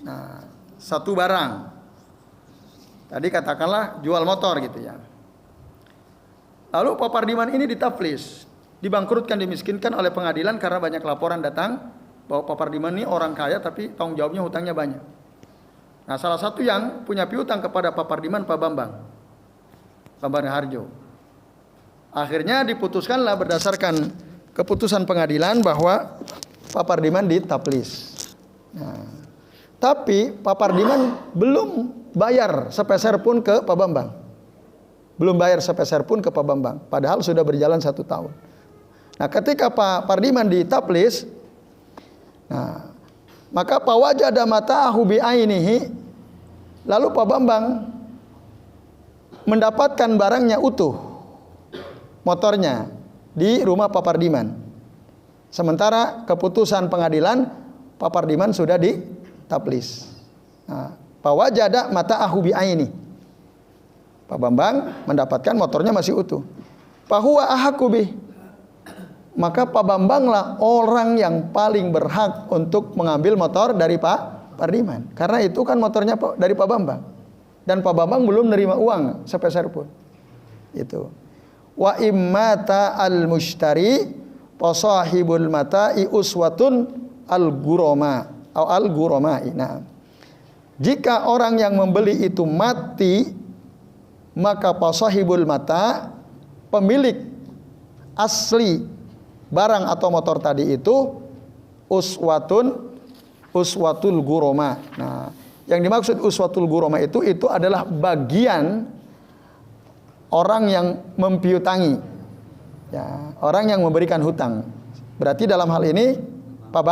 Nah, satu barang. Tadi katakanlah jual motor gitu ya. Lalu Pak Pardiman ini ditaflis, dibangkrutkan, dimiskinkan oleh pengadilan karena banyak laporan datang bahwa Pak Pardiman ini orang kaya tapi tanggung jawabnya hutangnya banyak. Nah, salah satu yang punya piutang kepada Pak Pardiman, Pak Bambang Harjo. Akhirnya diputuskanlah berdasarkan keputusan pengadilan bahwa Pak Pardiman ditaflis. Nah, tapi Pak Pardiman belum bayar sepeser pun ke Pak Bambang. Belum bayar sepeser pun ke Pak Bambang. Padahal sudah berjalan 1 tahun. Nah, ketika Pak Pardiman ditaflis, nah, maka Pak wajada mata'ahu bi'ainihi, lalu Pak Bambang mendapatkan barangnya utuh, motornya di rumah Pak Pardiman. Sementara keputusan pengadilan Pak Pardiman sudah ditaflis. Nah, Pak wajada mata'ahu bi'ainihi, Pak Bambang mendapatkan motornya masih utuh. Fa huwa ahaqqu bih, maka Pak Bambanglah orang yang paling berhak untuk mengambil motor dari Pak Pardiman, karena itu kan motornya dari Pak Bambang, dan Pak Bambang belum menerima uang sepeser pun. Itu. Wa immata al mushtari fasahibul mata'i uswatun al gurama atau al gurama'i. Nah, jika orang yang membeli itu mati, maka fasahibul mata, pemilik asli barang atau motor tadi itu uswatul gurama. Nah, yang dimaksud uswatul gurama itu adalah bagian orang yang mempiutangi, ya, orang yang memberikan hutang. Berarti dalam hal ini Pak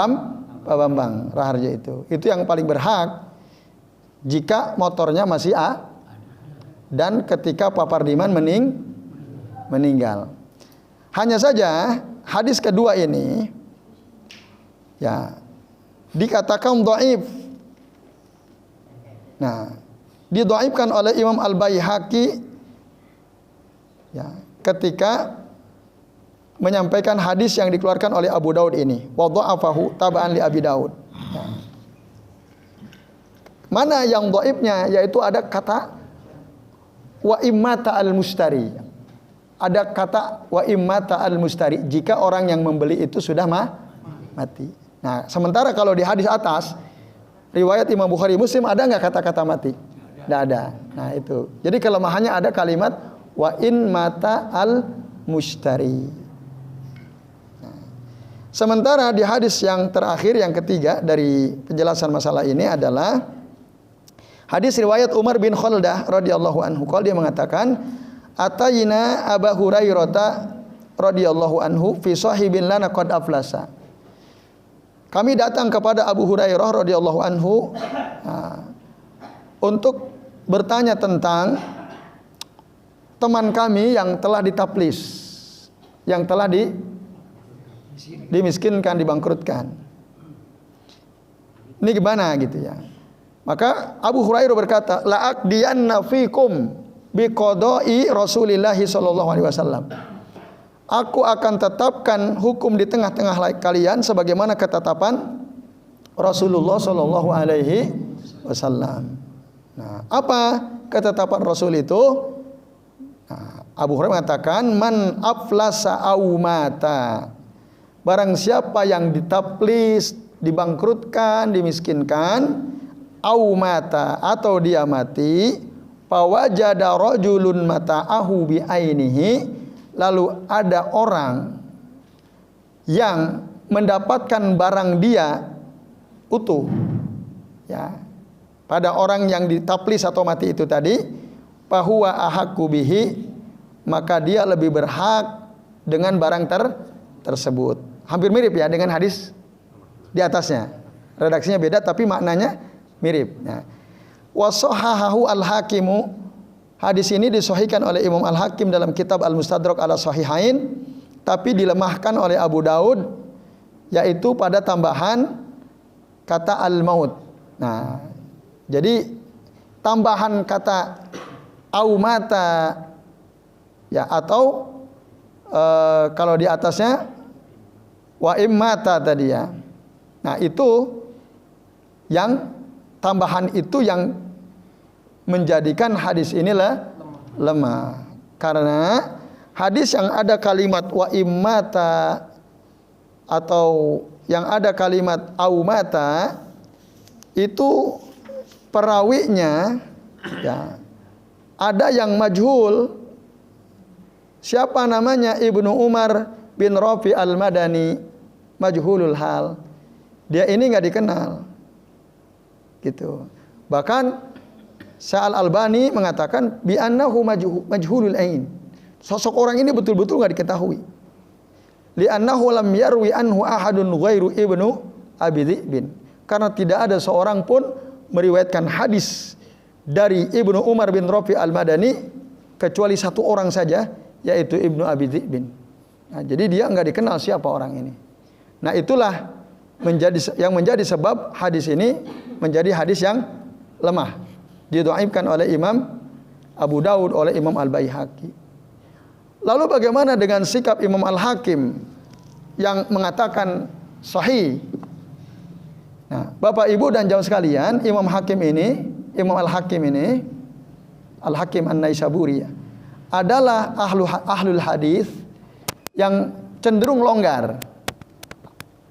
Bambang Raharjo itu yang paling berhak jika motornya masih dan ketika Pak Pardiman meninggal. Hanya saja hadis kedua ini ya dikatakan dhaif. Nah, didhaifkan oleh Imam Al-Baihaqi ya ketika menyampaikan hadis yang dikeluarkan oleh Abu Daud ini. Wa dha'afahu tab'an li Abi Daud. Ya. Mana yang dhaifnya, yaitu ada kata wa immata al-mustari. Ada kata wa immata al-mustari, jika orang yang membeli itu sudah mati. Nah, sementara kalau di hadis atas riwayat Imam Bukhari Muslim ada enggak kata-kata mati? Tidak ada. Nah, itu. Jadi kelemahannya ada kalimat wa in mata al-mustari. Nah, sementara di hadis yang terakhir, yang ketiga dari penjelasan masalah ini adalah hadis riwayat Umar bin Khaldah radhiyallahu anhu. Kalau dia mengatakan, atayna Abu Hurairah radhiyallahu anhu fi sahibin lana qad aflasa. Kami datang kepada Abu Hurairah radhiyallahu anhu untuk bertanya tentang teman kami yang telah ditaflis, yang telah dimiskinkan, dibangkrutkan. Ini gimana gitu ya? Maka Abu Hurairah berkata, la aqdiyanna fikum biqada'i Rasulillah sallallahu alaihi wasallam. Aku akan tetapkan hukum di tengah-tengah kalian sebagaimana ketetapan Rasulullah sallallahu alaihi wasallam. Nah, apa ketetapan Rasul itu? Nah, Abu Hurairah mengatakan, man aflasa au mata. Barang siapa yang ditaflis, dibangkrutkan, dimiskinkan, au mata, atau dia mati, fawajada rajulun mata'ahu bi'ainihi, lalu ada orang yang mendapatkan barang dia utuh, ya, pada orang yang ditaflis atau mati itu tadi, fahuwa ahaqqu bihi, maka dia lebih berhak dengan barang tersebut. Hampir mirip ya dengan hadis di atasnya. Redaksinya beda tapi maknanya mirip. Nah, wa sahahahu al-Hakimu, hadis ini disahihkan oleh Imam Al-Hakim dalam kitab Al-Mustadrak ala Sahihain, tapi dilemahkan oleh Abu Daud, yaitu pada tambahan kata al-maut. Nah, jadi tambahan kata au mata ya, atau kalau di atasnya wa immata tadi ya. Nah, itu yang tambahan itu yang menjadikan hadis inilah lemah. Karena hadis yang ada kalimat wa immata atau yang ada kalimat aumata itu perawinya ya ada yang majhul. Siapa namanya? Ibnu Umar bin Rafi al-Madani, majhulul hal. Dia ini nggak dikenal. Gitu. Bahkan Sya'al Albani mengatakan bi annahu majhulul ain. Sosok orang ini betul-betul nggak diketahui. Li annahu lam yarwi anhu ahadun ghairu Ibnu Abi Dhi'bin. Karena tidak ada seorang pun meriwayatkan hadis dari Ibnu Umar bin Rafi al-Madani kecuali satu orang saja, yaitu Ibnu Abi Dhi'bin. Nah, jadi dia nggak dikenal siapa orang ini. Nah, itulah yang menjadi sebab hadis ini menjadi hadis yang lemah. Didhaifkan oleh Imam Abu Daud, oleh Imam Al-Baihaqi. Lalu bagaimana dengan sikap Imam Al-Hakim yang mengatakan sahih? Nah, Bapak Ibu dan jamaah sekalian, Imam Al-Hakim ini Al-Hakim An-Naisaburi adalah ahlul hadis yang cenderung longgar,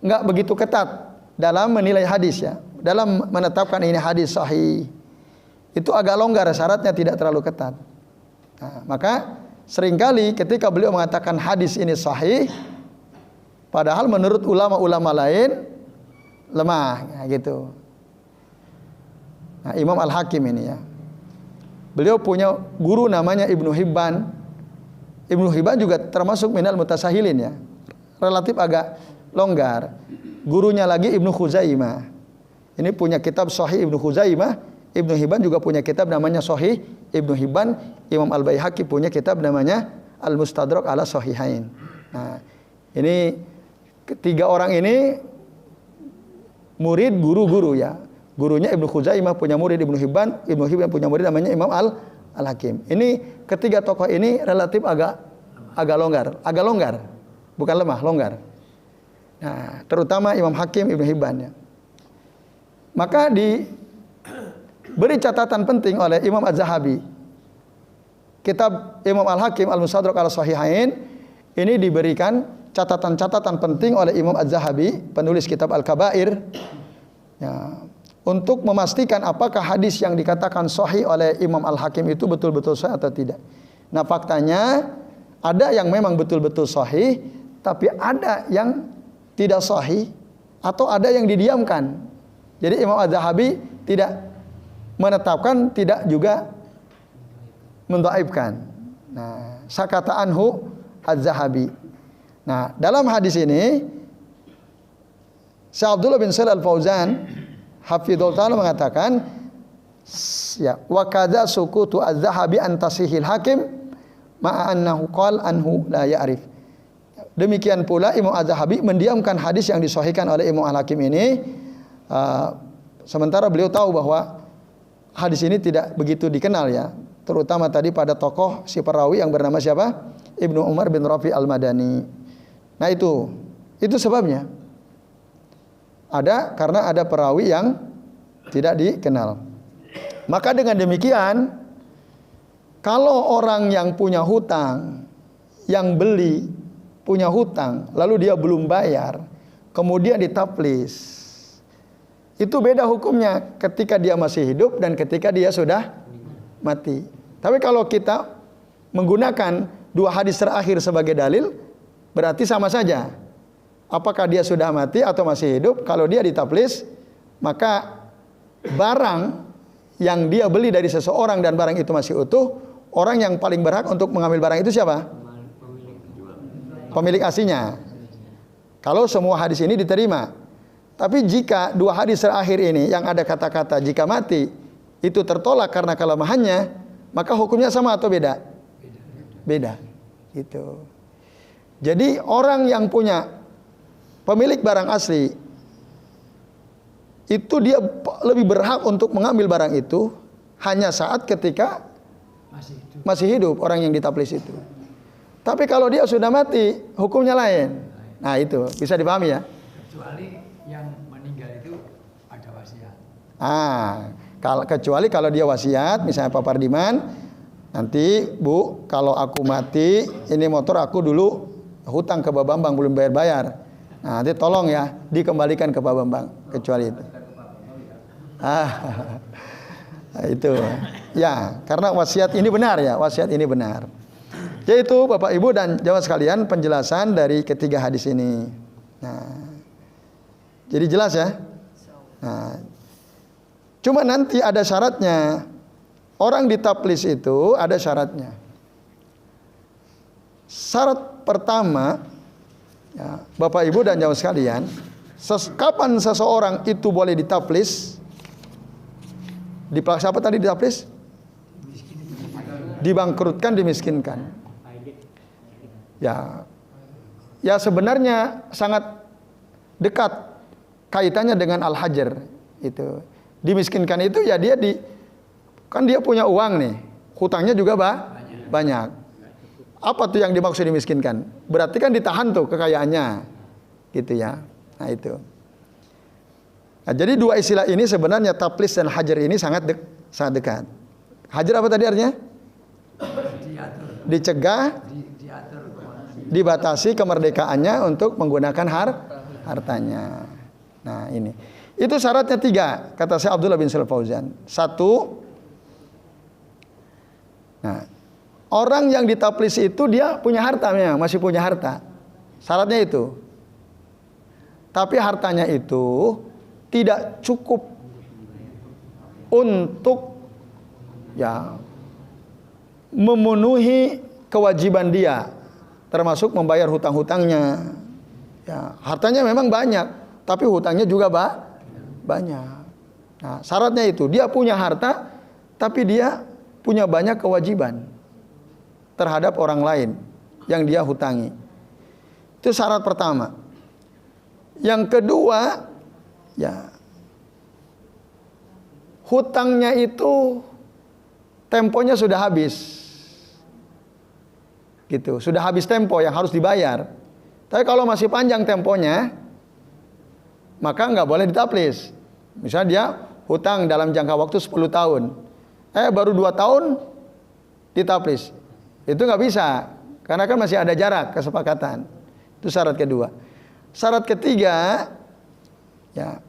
nggak begitu ketat dalam menilai hadis ya, dalam menetapkan ini hadis sahih. Itu agak longgar, syaratnya tidak terlalu ketat. Nah, maka seringkali ketika beliau mengatakan hadis ini sahih, padahal menurut ulama-ulama lain lemah, ya, gitu. Nah, Imam Al-Hakim ini ya, beliau punya guru namanya Ibnu Hibban. Ibnu Hibban juga termasuk minal mutasahilin ya, relatif agak longgar. Gurunya lagi Ibnu Khuzaimah. Ini punya kitab Sahih Ibnu Khuzaimah. Ibnu Hibban juga punya kitab namanya Sahih Ibnu Hibban. Imam Al-Baihaqi punya kitab namanya Al-Mustadrak ala Sahihain. Nah, ini ketiga orang ini murid guru-guru ya. Gurunya Ibnu Khuzaimah punya murid Ibnu Hibban punya murid namanya Imam Al-Hakim. Ini ketiga tokoh ini relatif agak longgar, bukan lemah, longgar. Nah, terutama Imam Hakim, Ibnu Hibban ya. Maka diberi catatan penting oleh Imam Az-Zahabi. Kitab Imam Al-Hakim Al-Mustadrak ala Sahihain ini diberikan catatan-catatan penting oleh Imam Az-Zahabi, penulis kitab Al-Kabair. Ya, untuk memastikan apakah hadis yang dikatakan sahih oleh Imam Al-Hakim itu betul-betul sahih atau tidak. Nah, faktanya ada yang memang betul-betul sahih, tapi ada yang tidak sahih atau ada yang didiamkan. Jadi Imam Az-Zahabi tidak menetapkan, tidak juga mendhaifkan. Nah, sakata anhu Az-Zahabi. Nah, dalam hadis ini Syekh Abdullah bin Shalih Al-Fauzan hafizahullah ta'ala mengatakan ya, wa kadza sukutu Az-Zahabi an tasihil Hakim ma'a annahu qala anhu la ya'rif. Demikian pula Imam Az-Zahabi mendiamkan hadis yang disahihkan oleh Imam Al-Hakim ini, sementara beliau tahu bahwa hadis ini tidak begitu dikenal ya, terutama tadi pada tokoh si perawi yang bernama siapa? Ibnu Umar bin Rafi al-Madani. Nah, itu sebabnya. Karena ada perawi yang tidak dikenal. Maka dengan demikian, kalau orang yang punya hutang, yang beli punya hutang, lalu dia belum bayar, kemudian ditaplis, itu beda hukumnya ketika dia masih hidup dan ketika dia sudah mati. Tapi kalau kita menggunakan dua hadis terakhir sebagai dalil, berarti sama saja. Apakah dia sudah mati atau masih hidup? Kalau dia ditaplis, maka barang yang dia beli dari seseorang dan barang itu masih utuh, orang yang paling berhak untuk mengambil barang itu siapa? Pemilik aslinya. Kalau semua hadis ini diterima. Tapi jika dua hadis terakhir ini yang ada kata-kata jika mati itu tertolak karena kelemahannya, maka hukumnya sama atau beda? Beda. Gitu. Jadi orang yang punya pemilik barang asli itu dia lebih berhak untuk mengambil barang itu hanya saat ketika masih hidup orang yang ditaplis itu. Tapi kalau dia sudah mati, hukumnya lain. Nah, itu bisa dipahami ya. Kecuali yang meninggal itu ada wasiat. Kecuali kalau dia wasiat, misalnya Pak Pardiman, nanti Bu, kalau aku mati, ini motor aku dulu hutang ke Pak Bambang belum bayar-bayar. Nah, nanti tolong ya dikembalikan ke Pak Bambang, kecuali itu. Itu ya, karena wasiat ini benar ya, wasiat ini benar. Yaitu Bapak Ibu dan jamaah sekalian penjelasan dari ketiga hadis ini. Nah, jadi jelas ya. Nah, cuma nanti ada syaratnya. Orang ditaplis itu ada syaratnya. Syarat pertama, ya, Bapak Ibu dan jamaah sekalian, kapan seseorang itu boleh ditaplis? Siapa tadi ditaplis? Dibangkrutkan, dimiskinkan. Ya sebenarnya sangat dekat kaitannya dengan al-hajar itu. Dimiskinkan itu ya kan dia punya uang nih, hutangnya juga banyak. Apa tuh yang dimaksud dimiskinkan? Berarti kan ditahan tuh kekayaannya, gitu ya. Nah itu. Nah, jadi dua istilah ini sebenarnya taplis dan hajar ini sangat dekat. Hajar apa tadi artinya? Dicegah, dibatasi kemerdekaannya untuk menggunakan hartanya. Nah ini. Itu syaratnya 3, kata saya Abdullah bin Shalih Fauzan. 1, nah, orang yang ditaplis itu dia punya harta memang, masih punya harta. Syaratnya itu. Tapi hartanya itu tidak cukup untuk ya memenuhi kewajiban dia, termasuk membayar hutang-hutangnya. Ya, hartanya memang banyak, tapi hutangnya juga banyak. Nah, syaratnya itu dia punya harta, tapi dia punya banyak kewajiban terhadap orang lain yang dia hutangi. Itu syarat pertama. Yang kedua, ya, hutangnya itu temponya sudah habis. Gitu, sudah habis tempo yang harus dibayar. Tapi kalau masih panjang temponya, maka nggak boleh ditaplis. Misalnya dia hutang dalam jangka waktu 10 tahun. Baru 2 tahun ditaplis. Itu nggak bisa. Karena kan masih ada jarak kesepakatan. Itu syarat kedua. Syarat ketiga, ya,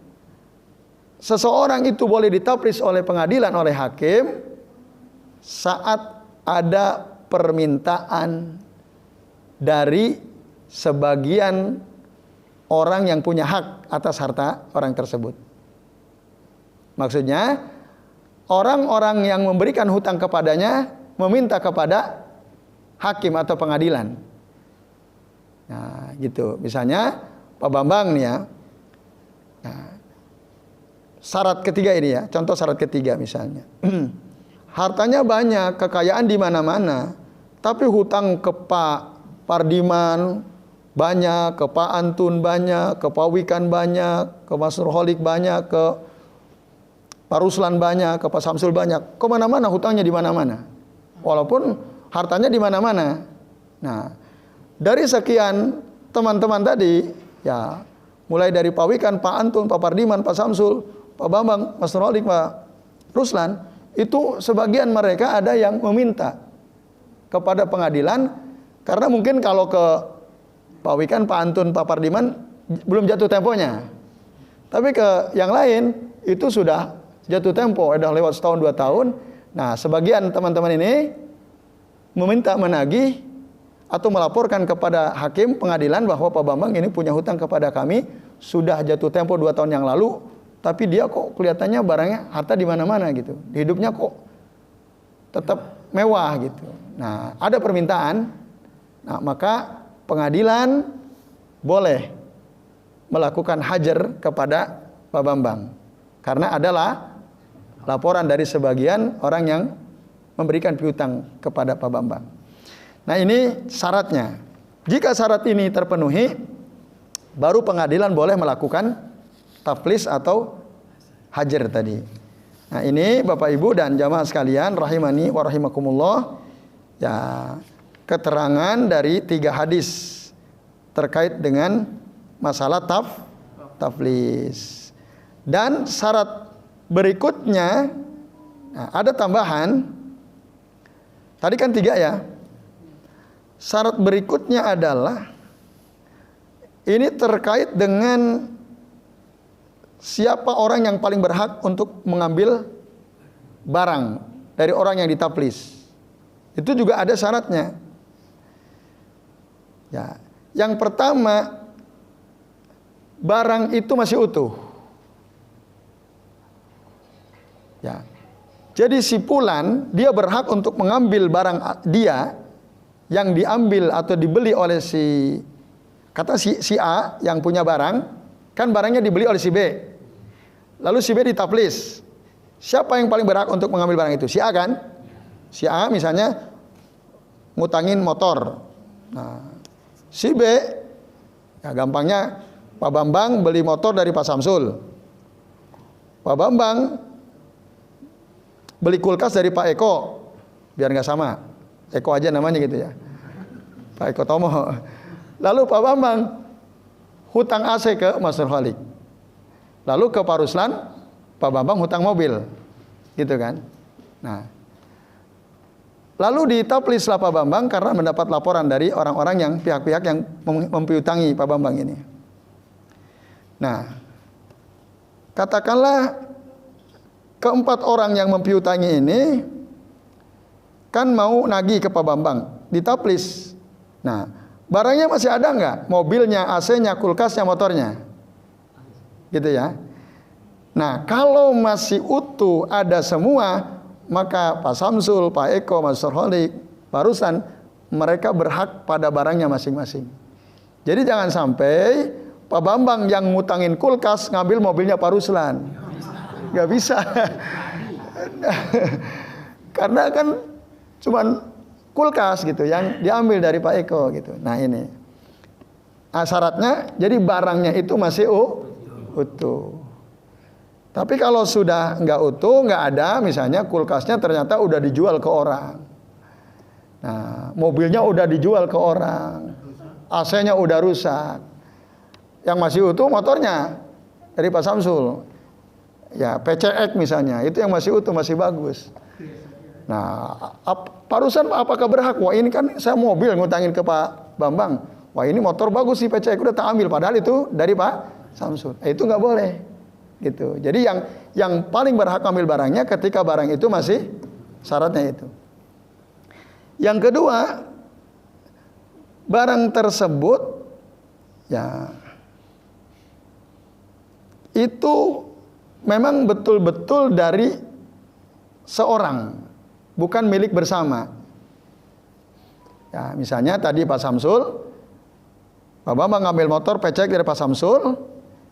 seseorang itu boleh ditaplis oleh pengadilan, oleh hakim saat ada permintaan dari sebagian orang yang punya hak atas harta orang tersebut. Maksudnya, orang-orang yang memberikan hutang kepadanya meminta kepada hakim atau pengadilan. Nah, gitu. Misalnya Pak Bambang nih ya. Nah, syarat ketiga ini ya, contoh syarat ketiga misalnya. Hartanya banyak, kekayaan di mana-mana, tapi hutang ke Pak Pardiman banyak, ke Pak Antun banyak, ke Pak Wikan banyak, ke Mas Nurholik banyak, ke Pak Ruslan banyak, ke Pak Samsul banyak. Kemana-mana hutangnya di mana-mana. Walaupun hartanya di mana-mana. Nah, dari sekian teman-teman tadi, ya, mulai dari Pak Wikan, Pak Antun, Pak Pardiman, Pak Samsul, Pak Bambang, Mas Nurholik, Pak Ruslan, itu sebagian mereka ada yang meminta kepada pengadilan, karena mungkin kalau ke Pak Wikan, Pak Antun, Pak Pardiman belum jatuh temponya. Tapi ke yang lain itu sudah jatuh tempo, sudah lewat setahun 2 tahun. Nah, sebagian teman-teman ini meminta menagih atau melaporkan kepada hakim pengadilan bahwa Pak Bambang ini punya hutang kepada kami, sudah jatuh tempo 2 tahun yang lalu, tapi dia kok kelihatannya barangnya harta di mana-mana gitu. Hidupnya kok tetap mewah gitu. Nah, ada permintaan. Nah, maka pengadilan boleh melakukan hajar kepada Pak Bambang. Karena adalah laporan dari sebagian orang yang memberikan piutang kepada Pak Bambang. Nah, ini syaratnya. Jika syarat ini terpenuhi, baru pengadilan boleh melakukan taflis atau hajar tadi. Nah, ini Bapak Ibu dan jamaah sekalian rahimani wa rahimakumullah, ya, keterangan dari 3 hadis terkait dengan masalah taflis. Dan syarat berikutnya, nah, ada tambahan. Tadi kan 3 ya. Syarat berikutnya adalah ini terkait dengan siapa orang yang paling berhak untuk mengambil barang dari orang yang ditaplis. Itu juga ada syaratnya. Ya, yang pertama, barang itu masih utuh. Ya. Jadi si fulan dia berhak untuk mengambil barang dia yang diambil atau dibeli oleh si A yang punya barang, kan barangnya dibeli oleh si B. Lalu si B ditaplis. Siapa yang paling berhak untuk mengambil barang itu? Si A kan? Si A misalnya ngutangin motor. Nah, si B, ya gampangnya Pak Bambang beli motor dari Pak Samsul. Pak Bambang beli kulkas dari Pak Eko. Biar nggak sama. Eko aja namanya gitu ya. Pak Eko Tomo. Lalu Pak Bambang hutang AC ke Mas Nurholik. Lalu ke Pak Ruslan, Pak Bambang hutang mobil. Gitu kan. Nah, lalu ditaplislah Pak Bambang karena mendapat laporan dari orang-orang yang pihak-pihak yang mempiutangi Pak Bambang ini. Nah, katakanlah keempat orang yang mempiutangi ini kan mau nagih ke Pak Bambang, ditaplis. Nah, barangnya masih ada nggak? Mobilnya, AC-nya, kulkasnya, motornya. Gitu ya. Nah, kalau masih utuh ada semua, maka Pak Samsul, Pak Eko, Mas Nurholik, Pak Ruslan, mereka berhak pada barangnya masing-masing. Jadi jangan sampai Pak Bambang yang ngutangin kulkas ngambil mobilnya Pak Ruslan. Gak bisa. Karena kan cuman kulkas gitu yang diambil dari Pak Eko gitu. Nah ini. Nah, syaratnya jadi barangnya itu masih utuh. Tapi kalau sudah nggak utuh, nggak ada, misalnya kulkasnya ternyata udah dijual ke orang. Nah, mobilnya udah dijual ke orang. AC-nya udah rusak. Yang masih utuh motornya dari Pak Samsul. Ya, PCX misalnya, itu yang masih utuh, masih bagus. Nah, Pak Ruslan apakah berhak? Wah, ini kan saya mobil ngutangin ke Pak Bambang. Wah, ini motor bagus sih, PCX udah tak ambil, padahal itu dari Pak Samsul. Itu nggak boleh. Gitu. Jadi yang paling berhak ambil barangnya ketika barang itu masih syaratnya itu. Yang kedua, barang tersebut ya itu memang betul-betul dari seorang, bukan milik bersama. Ya, misalnya tadi Pak Samsul, Pak Bambang ngambil motor PCX dari Pak Samsul,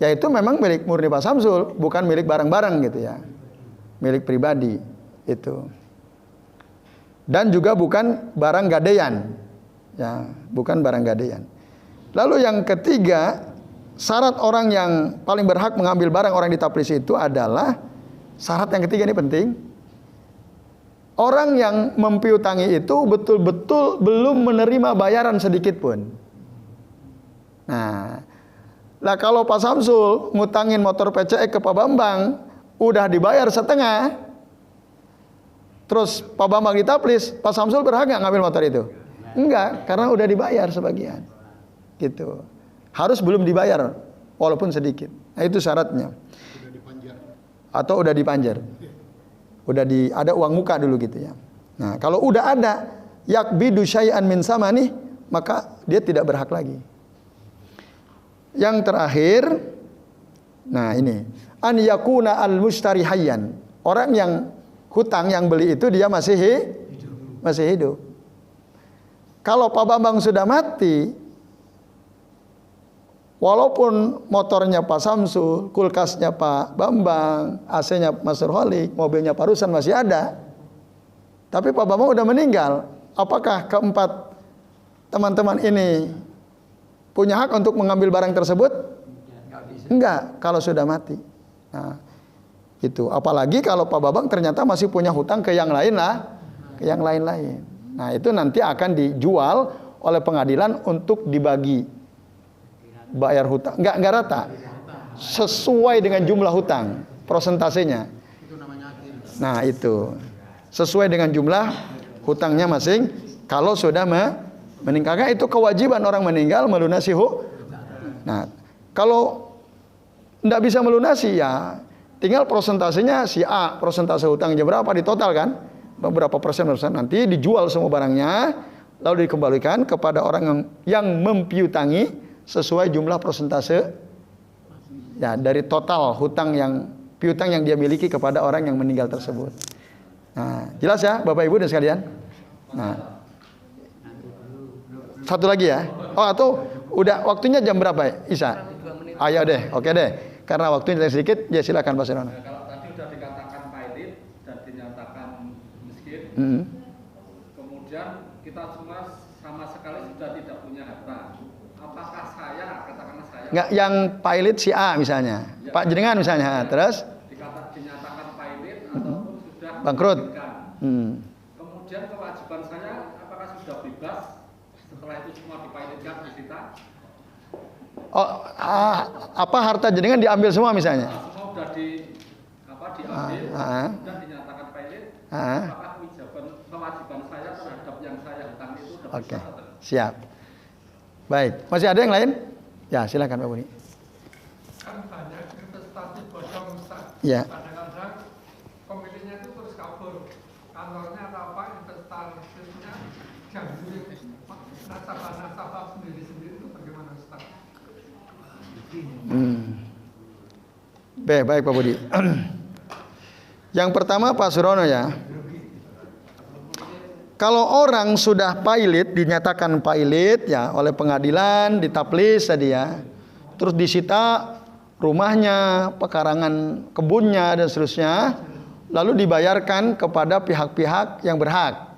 ya itu memang milik murni Pak Samsul, bukan milik barang-barang gitu ya. Milik pribadi itu. Dan juga bukan barang gadaian. Ya, bukan barang gadaian. Lalu yang ketiga, syarat orang yang paling berhak mengambil barang orang ditaplis itu adalah, syarat yang ketiga ini penting. Orang yang mempiutangi itu betul-betul belum menerima bayaran sedikit pun. Nah, lah kalau Pak Samsul ngutangin motor PCX ke Pak Bambang, udah dibayar setengah, terus Pak Bambang ditaplis, Pak Samsul berhak nggak ngambil motor itu? Enggak, karena udah dibayar sebagian. Gitu. Harus belum dibayar, walaupun sedikit. Nah, itu syaratnya. Atau udah dipanjar. Ada uang muka dulu gitu ya. Nah, kalau udah ada yakbidu syai'an min samani, maka dia tidak berhak lagi. Yang terakhir, nah ini, an yakuna al mushtari hayyan. Orang yang hutang yang beli itu dia masih hidup. Kalau Pak Bambang sudah mati, walaupun motornya Pak Samsul, kulkasnya Pak Bambang, AC-nya Mas Nurholik, mobilnya Pak Ruslan masih ada, tapi Pak Bambang udah meninggal. Apakah keempat teman-teman ini punya hak untuk mengambil barang tersebut? Enggak, kalau sudah mati. Nah, itu. Apalagi kalau Pak Bambang ternyata masih punya hutang ke yang lain lah, ke yang lain-lain. Nah, itu nanti akan dijual oleh pengadilan untuk dibagi. Bayar hutang, enggak rata. Sesuai dengan jumlah hutang, prosentasenya. Nah, itu. Sesuai dengan jumlah hutangnya masing. Kalau sudah meninggalkan, itu kewajiban orang meninggal melunasi Nah, kalau tidak bisa melunasi ya tinggal prosentasenya si A, prosentase hutangnya berapa di total kan? Beberapa persen nanti dijual semua barangnya lalu dikembalikan kepada orang yang mempiutangi sesuai jumlah prosentase ya dari total hutang yang piutang yang dia miliki kepada orang yang meninggal tersebut. Nah, jelas ya Bapak Ibu dan sekalian? Nah, satu lagi ya. Oh, atau udah waktunya jam berapa ya, Isa? Ayo deh, oke deh. Karena waktunya sedikit, ya silakan Pak Sirona. Nah, kalau tadi sudah dikatakan pailit dan dinyatakan miskin, kemudian kita semua sama sekali sudah tidak punya harta. Apakah saya, katakanlah saya? Nggak, yang pailit si A misalnya, ya, Pak Jenengan misalnya, terus? Dinyatakan pailit ataupun sudah bangkrut. Kemudian kewajiban saya, apakah sudah bebas setelah itu semua dipailitkan, disita? Oh, apa harta jenengan diambil semua misalnya? Semua sudah diambil, dan dinyatakan pailit. Apakah kewajiban saya terhadap yang saya hutang itu sudah Oke, bebas? siap. Baik, masih ada yang lain? Ya, silakan Pak Buni. Kan banyak investasi bodong Ustaz. Ya. Kadang-kadang pemiliknya itu terus kabur. Kantornya atau apa investasinya janji nasabah sendiri-sendiri itu bagaimana Ustaz? Baik Pak Budi. Yang pertama Pak Surono ya. Kalau orang sudah pailit, dinyatakan pailit ya oleh pengadilan, ditaplis tadi ya, terus disita rumahnya, pekarangan kebunnya dan seterusnya, lalu dibayarkan kepada pihak-pihak yang berhak,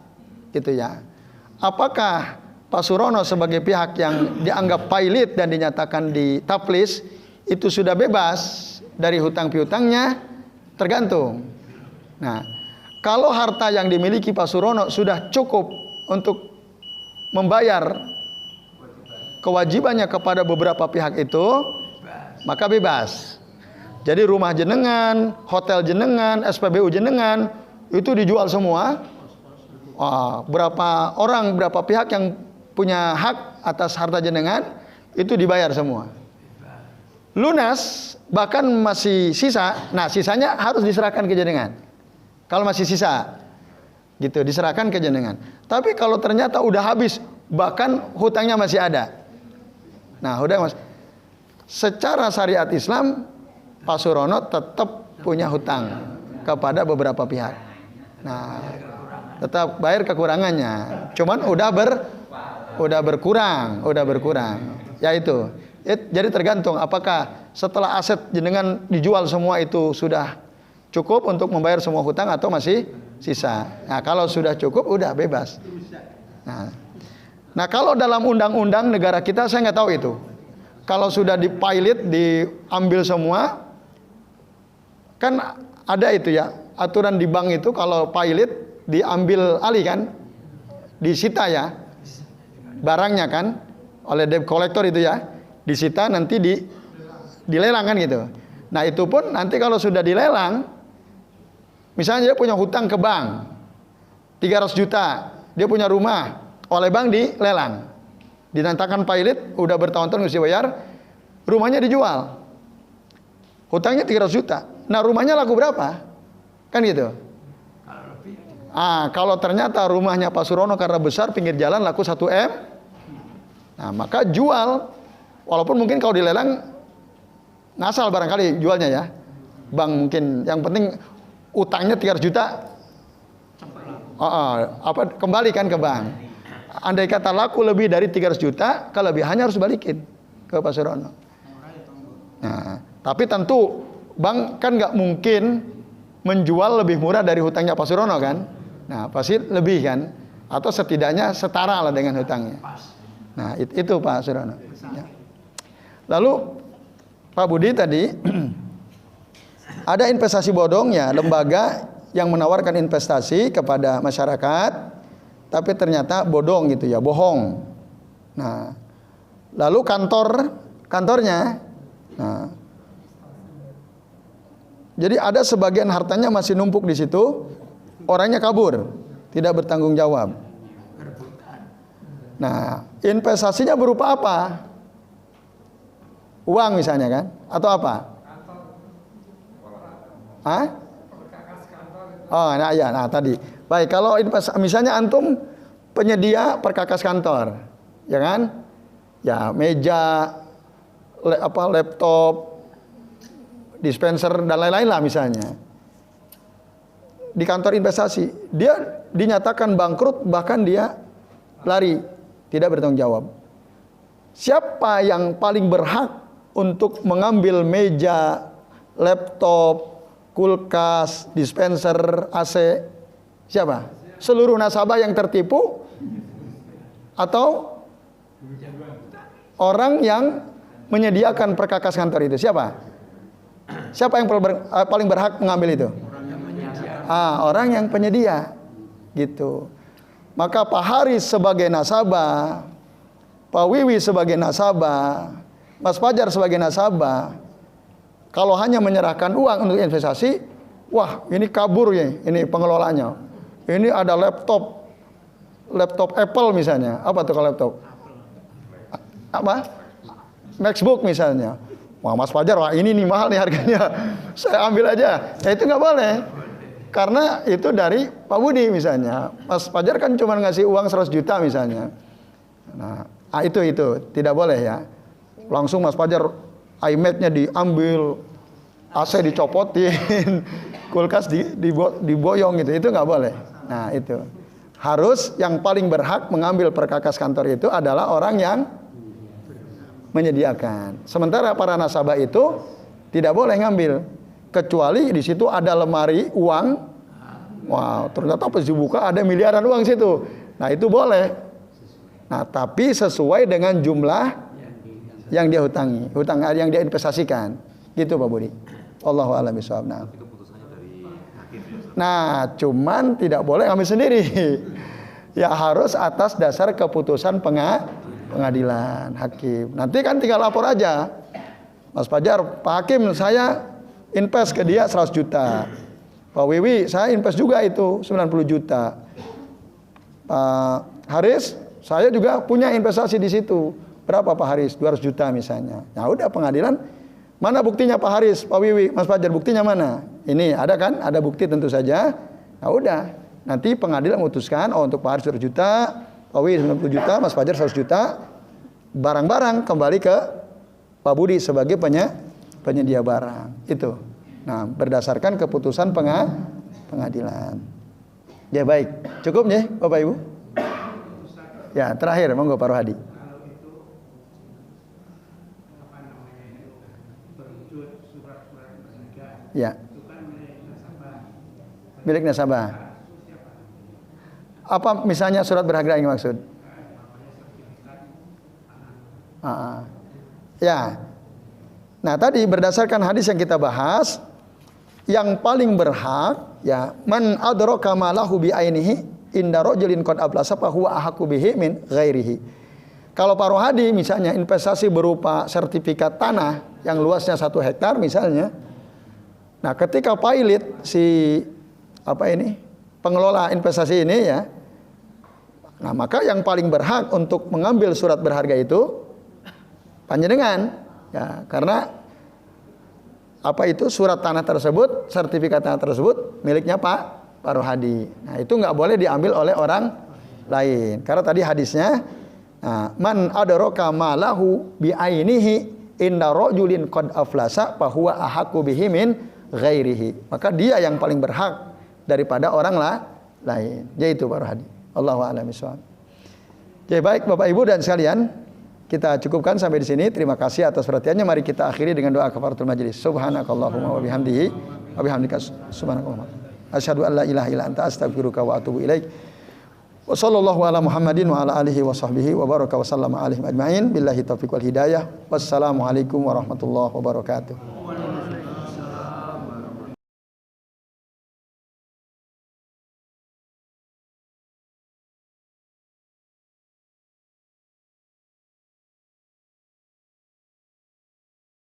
gitu ya. Apakah Pak Surono sebagai pihak yang dianggap pailit dan dinyatakan ditaplis itu sudah bebas dari hutang piutangnya? Tergantung. Nah, kalau harta yang dimiliki Pak Surono sudah cukup untuk membayar kewajibannya kepada beberapa pihak itu, maka bebas. Jadi rumah jenengan, hotel jenengan, SPBU jenengan itu dijual semua. Berapa orang, berapa pihak yang punya hak atas harta jenengan itu dibayar semua. Lunas, bahkan masih sisa, nah sisanya harus diserahkan ke jenengan. Kalau masih sisa, gitu, diserahkan ke jenengan. Tapi kalau ternyata udah habis, bahkan hutangnya masih ada. Nah, udah mas. Secara syariat Islam, Pak Surono tetap punya hutang kepada beberapa pihak. Nah, tetap bayar kekurangannya. Cuman udah berkurang. Ya itu. Jadi tergantung apakah setelah aset jenengan dijual semua itu sudah cukup untuk membayar semua hutang atau masih sisa. Nah, kalau sudah cukup udah bebas. Nah, kalau dalam undang-undang negara kita saya nggak tahu itu. Kalau sudah dipailit, diambil semua, kan ada itu ya aturan di bank itu kalau pailit diambil alih kan, disita ya barangnya kan oleh debt collector itu ya, disita nanti dilelang kan gitu. Nah itu pun nanti kalau sudah dilelang, misalnya dia punya hutang ke bank 300 juta, dia punya rumah oleh bank dilelang, dinyatakan pailit, udah bertahun-tahun mesti bayar, rumahnya dijual, hutangnya 300 juta. Nah rumahnya laku berapa? Kan gitu. Kalau ternyata rumahnya Pak Surono karena besar pinggir jalan laku 1 M, nah maka jual, walaupun mungkin kalau dilelang ngasal barangkali jualnya ya, bank mungkin yang penting utangnya 300 juta, kembalikan ke bank. Andai kata laku lebih dari 300 juta, kelebihannya harus balikin ke Pak Surono. Nah, tapi tentu bank kan nggak mungkin menjual lebih murah dari hutangnya Pak Surono kan. Nah pasti lebih kan, atau setidaknya setara lah dengan hutangnya. Nah itu Pak Surono ya. Lalu Pak Budi tadi ada investasi bodongnya, lembaga yang menawarkan investasi kepada masyarakat tapi ternyata bodong gitu ya, bohong. Nah lalu kantornya, nah Jadi ada sebagian hartanya masih numpuk di situ, orangnya kabur, tidak bertanggung jawab. Nah, investasinya berupa apa? Uang misalnya kan, atau apa? Hah? Oh, nah ya, nah tadi. Baik, kalau misalnya antum penyedia perkakas kantor, ya kan? Ya, meja, laptop, dispenser dan lain-lain lah misalnya. Di kantor investasi, dia dinyatakan bangkrut, bahkan dia lari, tidak bertanggung jawab. Siapa yang paling berhak untuk mengambil meja, laptop, kulkas, dispenser, AC? Siapa? Seluruh nasabah yang tertipu atau orang yang menyediakan perkakas kantor itu? Siapa? Siapa yang paling berhak mengambil itu? Orang yang penyedia, gitu. Maka Pak Haris sebagai nasabah, Pak Wiwi sebagai nasabah, Mas Fajar sebagai nasabah, kalau hanya menyerahkan uang untuk investasi, wah ini kabur ya, ini pengelolanya. Ini ada laptop Apple misalnya. Apa tuh kalau laptop? Apa? MacBook misalnya. Wah Mas Fajar, wah ini nih mahal nih harganya, saya ambil aja. Ya itu nggak boleh, karena itu dari Pak Budi misalnya. Mas Fajar kan cuma ngasih uang 100 juta misalnya. Nah, itu tidak boleh ya. Langsung Mas Fajar iMac-nya diambil, AC dicopotin, kulkas diboyong gitu. Itu nggak boleh. Nah itu harus yang paling berhak mengambil perkakas kantor itu adalah orang yang menyediakan. Sementara para nasabah itu tidak boleh ngambil, kecuali di situ ada lemari uang. Wow, ternyata pas dibuka ada miliaran uang situ. Nah itu boleh. Nah tapi sesuai dengan jumlah yang dia hutangi, yang dia investasikan. Gitu Pak Budi. Allahu a'lam bishawab. Nah, cuman tidak boleh ambil sendiri. Ya harus atas dasar keputusan pengadilan, hakim. Nanti kan tinggal lapor aja. Mas Fajar, Pak Hakim, saya invest ke dia 100 juta. Pak Wiwi, saya invest juga itu 90 juta. Pak Haris, saya juga punya investasi di situ. Berapa Pak Haris? 200 juta misalnya. Ya udah pengadilan, mana buktinya Pak Haris, Pak Wiwi, Mas Fajar, buktinya mana? Ini ada kan? Ada bukti tentu saja. Ya udah, nanti pengadilan memutuskan, oh untuk Pak Haris 200 juta, Pak Wiwi 90 juta, Mas Fajar 100 juta. Barang-barang kembali ke Pak Budi sebagai penyedia barang. Itu. Nah, berdasarkan keputusan pengadilan. Ya baik, cukup ya Bapak Ibu? Ya, terakhir monggo Pak Rohadi. Ya. Milik nasabah. Apa misalnya surat berharga yang maksud? Ya. Nah, tadi berdasarkan hadis yang kita bahas, yang paling berhak ya man adraka malahu bi ainihi inda rajulin qad ablasa fa huwa ahqqu bihi min ghairihi. Kalau Pak Rohadi misalnya investasi berupa sertifikat tanah yang luasnya 1 hektar misalnya. Nah, ketika pilot si pengelola investasi ini ya. Nah, maka yang paling berhak untuk mengambil surat berharga itu panjenengan ya, karena surat tanah tersebut, sertifikat tanah tersebut miliknya Pak Rohadi. Nah, itu nggak boleh diambil oleh orang lain. Karena tadi hadisnya man adraka malahu bi ainihi inda rajulin qad aflasa fa huwa ahqqu bihi min ghairihi. Maka dia yang paling berhak daripada orang lain. Yaitu Pak Rohadi. Allahu a'lam bishawab. Oke, baik Bapak Ibu dan sekalian, kita cukupkan sampai di sini. Terima kasih atas perhatiannya. Mari kita akhiri dengan doa kafaratul majelis. Subhanakallahumma wa bihamdihi wa bihamdika subhanakallahumma. Asyhadu an la ilaha illa anta astaghfiruka wa atubu ilaik. Wa sallallahu ala Muhammadin wa ala alihi wa sahbihi wa baraka wa sallama alaihim ajmain. Billahi taufiq wal hidayah. Wassalamu alaikum warahmatullahi wabarakatuh.